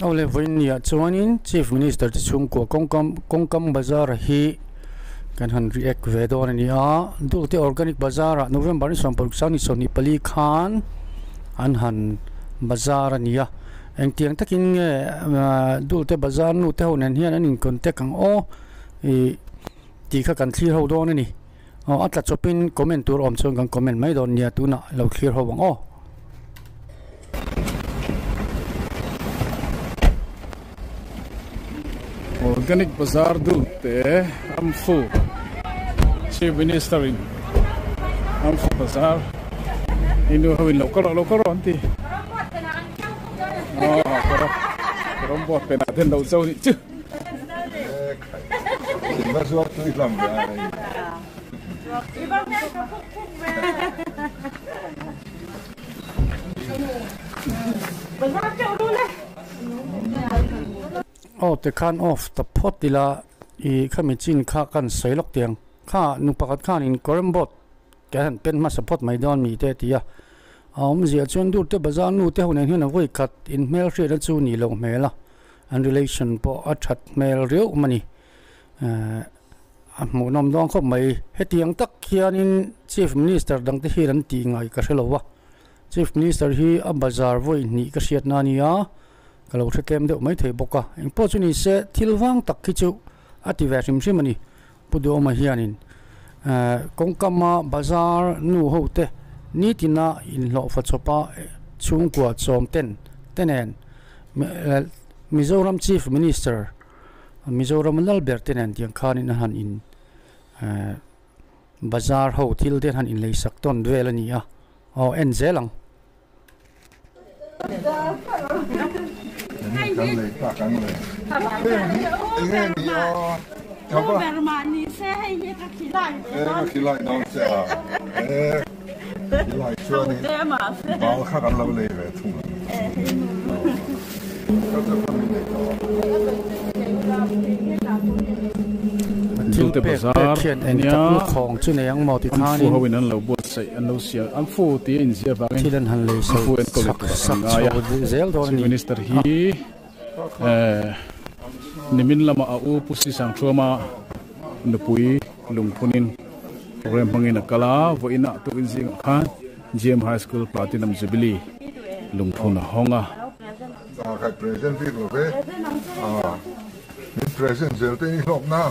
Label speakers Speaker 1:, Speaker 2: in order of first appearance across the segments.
Speaker 1: ole voinia chuanin chief minister chi chung ko kongkam bazar hi kan han react ve don ani a Dulte Organic Bazar-ah November ni som production ni soni pali khan an han bazar ania eng tiang takin Dulte bazar nu te honen hian an in contact ang o ti kha kan thlir ho don ani atla chopin comment tur om chong kan comment mai don nia tuna lo clear ho wang o
Speaker 2: Organic Bazar Dulte Amfu Chief Minister in Amfu Bazar inu hawin lokal anti kerombot penaten daw saw ni chu
Speaker 3: suatu Islam
Speaker 1: te khan off the pot dila I khamichin kha kan soilok tiang kha nupakat khan in korembot kan pen ma support mai don mi te tia zia chuan Dulte bazar nu te honen hian voi khat in mail re chu ni lo mela an relation po athat mail reu mani mu nom dong khop mai hetiang tak khianin chief minister dang te hi ran ti ngai ka hrelowa chief minister hi a bazar voi ni ka hriat na nia kalau thekem de mai thei boka eng po chu ni se thilwang tak khi chu ati ve rim rim ani pudo ma hianin kongkama bazar nu hote ni tina in lo fa chopa chung kwa chom tenen Mizoram chief minister Mizoram lalber tenen tiang khanin han in bazar ho thil den han in lei sak ton velani a en zelang
Speaker 4: Bermani saya ini tak kilai dong saya. Kilai cuan ini. Bau kan Allah boleh betul.
Speaker 2: Dulte Bazar nia
Speaker 1: khong chu ne yang mo ti khan
Speaker 2: fu hawin an lo bot sai an lo sia an fu ti in sia ba
Speaker 1: thilan han le so
Speaker 2: fu en ko
Speaker 1: sak zel don ni
Speaker 2: minister hi nimin lama au pusi sang thoma nupui lungpunin program bangin kala vo ina to in jing khan GM High School Platinum Jubilee lungphuna honga
Speaker 3: kai present fi lo be ni present zel te ni lop na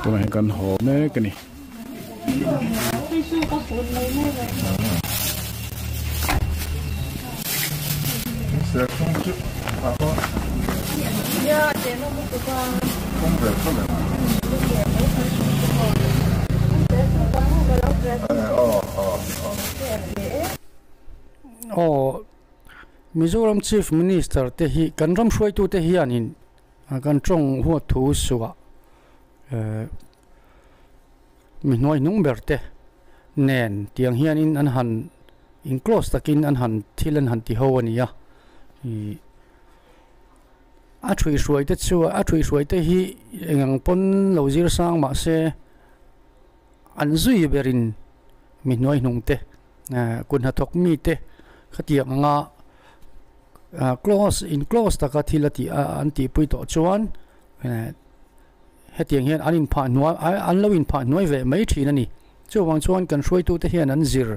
Speaker 2: to hen kan ho me kani
Speaker 3: se kong chu apa ya de no mo ko kong be ko le
Speaker 1: Mizoram chief minister te hi kan ram shoi tu te hianin kan trong hu thu suwa mi noi nung berte nen tiang hianin an han in close takin an han thilan han ti ho ania a thui shoi te chu a thui shoi te hi engang pon lo zir sang ma se an zui berin mi noi nung te kun ha thok mi te khatiang nga close in close taka thilati anti pui to chuan hetiang hian anin pha nuai an loin pha nuai ve mai thin ani chuwang chuan kan hroi tu te hian an zir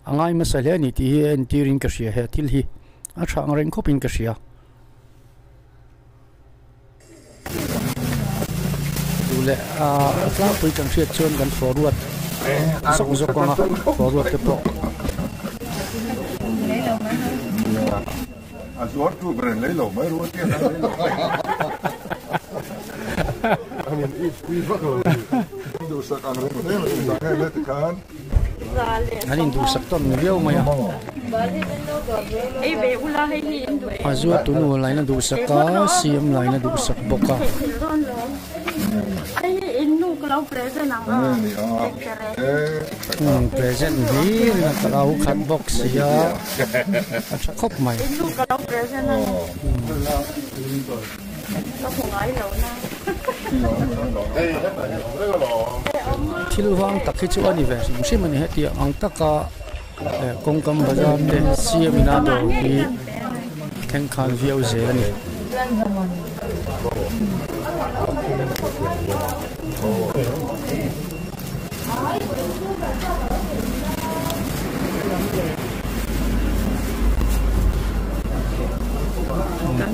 Speaker 1: angai ma sale ni ti hi en tiring ka hria he thil hi a thang reng khopin ka hria dule tlang pui kan hriat chuan kan forward sok zokanga forward te po
Speaker 3: Azor tu beren lấy lẩu mấy luôn tiền lấy lẩu. Anh ít quý vắc rồi. Đủ sắc ăn đấy mà thế mà sắc hay lấy kan.
Speaker 1: Anh đủ sắc ton nhiều mà ya.
Speaker 4: Ai về ula hay hi Indo.
Speaker 1: Azor tu nu lai na đủ sắc ka, siam lai na đủ sắc boka.
Speaker 4: Ai Indo kalau present ang.
Speaker 1: Present ni na tarau khat box ya. Acha khop mai.
Speaker 4: Indo kalau present ang. Nó không ai lâu na.
Speaker 1: Thilwang takhi chu ani ve sim ani heti ang taka kongkam bazar te siam ina do hi theng khan viau ze ani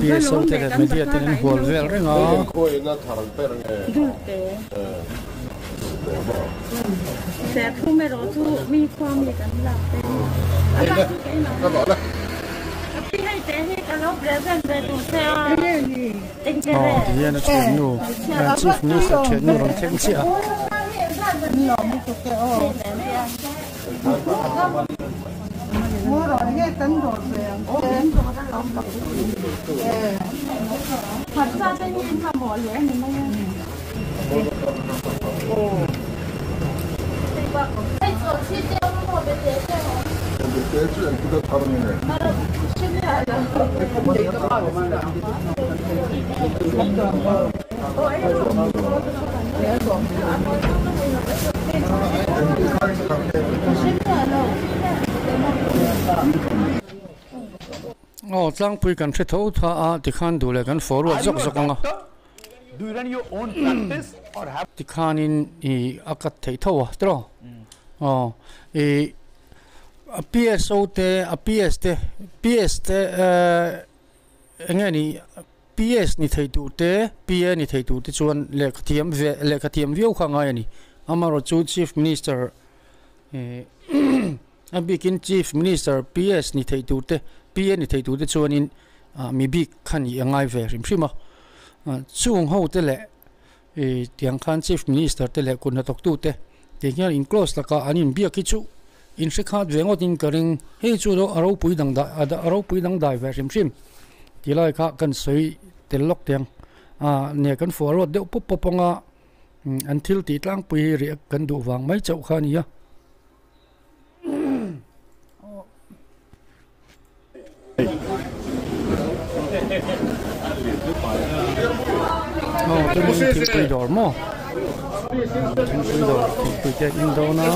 Speaker 1: PSO te le media ten hol vel renga
Speaker 4: Dulteแต่ทุไม่รู้ทุมีความมีกันหลับเป็นอะไรที่ไหนนะพี่ให้เจ๊ให้กันแล้วเปลี่ยนเป็นดูเสียจริงจริง
Speaker 1: oh dia na chen nu chief minister chen nu ron theng chia
Speaker 4: thật ra cái nhìn thầm mỏ lẽ mình không
Speaker 1: tlang pui kan the tho tha a ti khan du le kan forward zok zok anga
Speaker 5: Do you run your own practice or have
Speaker 1: ti khan in I akat thei tho a tro a PSO te a PS te engani PS ni thei tu te PA ni thei tu te chuan le khathiam viau khanga ani amaro chu chief minister a bikin chief minister PS ni thei tu te PA ni thei tu te chuan in mi bik khani angai ve rim rima chung ho te le tiang khan chief minister te le kun tok tu te tiang in close la ka anin bia ki chu in shikhat vengot in karing he chu ro aro pui dang dai ve rim ti lai kha kan soi tel lok tiang ne kan forward de pop ponga until ti tlang pui ri kan du wang mai chau khani ya thingpui dor mo thingpui te in do na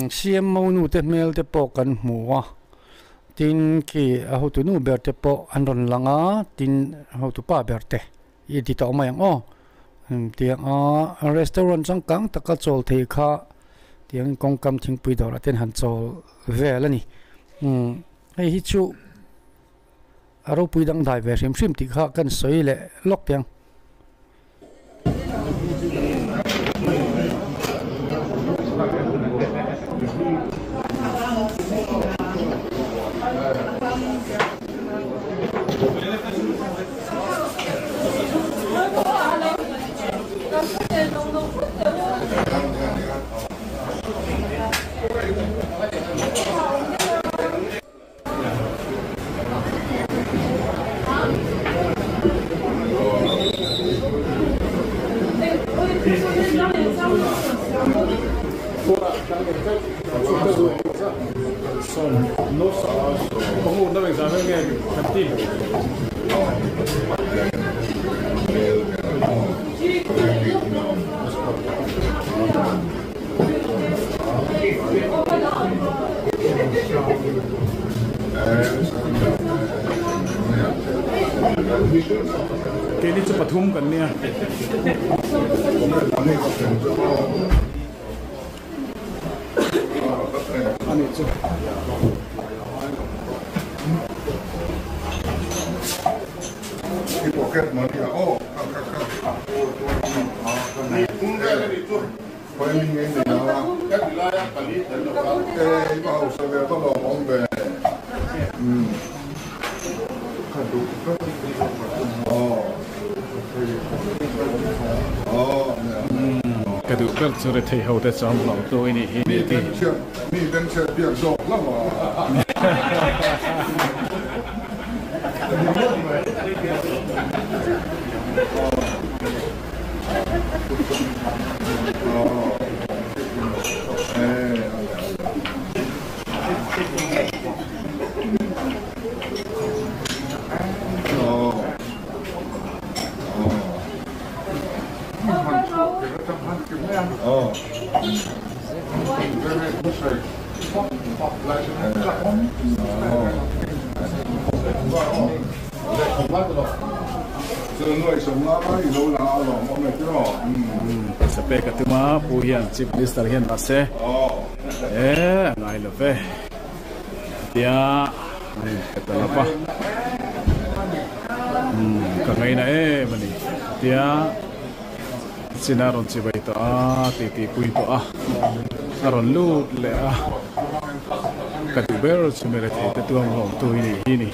Speaker 1: CM mo nu te mel te po kan mu wa tin ki ho tu nu ber te po an ron langa tin ho tu pa ber te I ti to ma yang tiang restaurant sang kang taka chol thei kha tiang kong kam thingpui dor ten han chol vel ani hei hi chu aro pui dang dai ve rim ti kha kan soi le lok tiang
Speaker 2: cái này chụp thum cần nè anh ấy chụp
Speaker 3: cái pocket money phải mình nghe này nào cái bảo sao về tao lo mong về
Speaker 2: cái tụ các số để thầy hậu để chọn lòng tôi này thì
Speaker 3: mi bên xe biệt dọc lắm mà
Speaker 2: Sampai ketemu puyan Chief Minister hian ase ngai lo ve dia kata apa kangai na mani dia sinaron cibai to titi pui to aron lu le katuber sumeret te tuang hong tu ini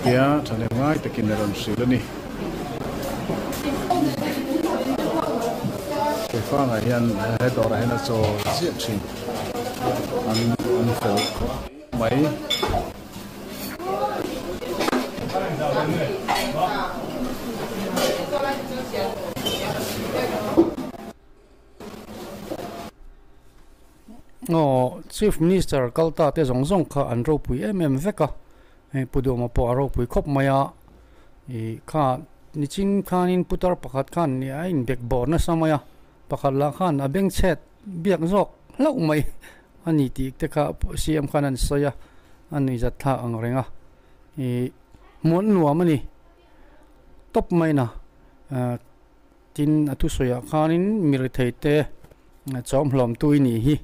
Speaker 2: dia thane ngai takin naron silani Fang hian hedor hena so ziat chin an fel mai
Speaker 1: Chief Minister kalta te zong kha an ro pui veka pudo ma po ro pui khop maya kha nichin khanin putar pakhat khan ni ain bek bor na samaya pakhala khan abeng chet biak zok lau mai ani ti te kha CM khan an soya ani za tha ang renga mon nuam ani top mai na tin atu soya khanin mir theite chom hlom tuini hi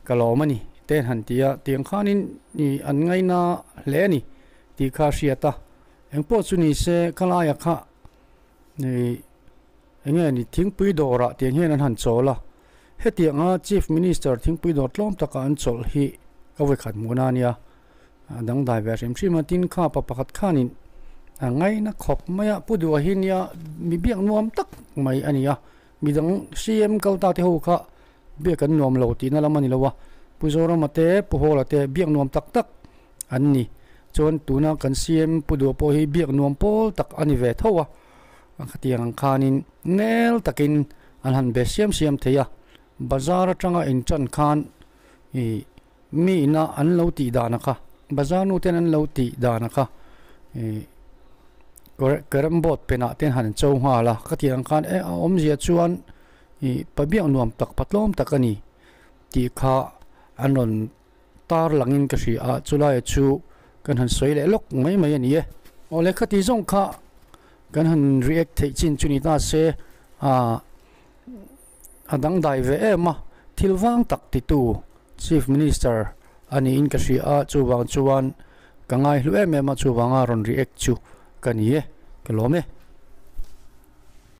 Speaker 1: kalomani ten han tia tiang khanin ni an ngai na le ni ti kha riata engpo chuni se kalaya kha ni enge ni thingpui dora tiang hian an han chola hetianga Chief Minister thingpui dor tlom taka an chol hi kawe khat muna nia dang dai ve rim chima tin kha pa pakhat khanin angai na khop maya pudu hinia mi biak nuam tak mai ania midang CM kalta te ho kha biak an nuam lo ti na lamani lawa puzora mate puhola te biak nuam tak tak anni chon tuna kan CM pudu po hi biak nuam pol tak ani ve thowa khatiang khanin nel takin an han be siam theya bazar atanga in chan khan mi na an lo ti dana kha bazar nu ten an lo ti dana kha karam bot pena ten han chau ha la khatiang khan om zia chuan pabiang nuam tak patlom takani ti kha anon tar langin ka ri a chulai chu kan han soile lok mai ani e ole khati zong kha kan han react thei chin chuni ta se adang dai ve ema thilwang tak ti tu Chief Minister ani in ka ri a chuwang chuan kangai hlu ema chuwanga ron react chu kani e kalome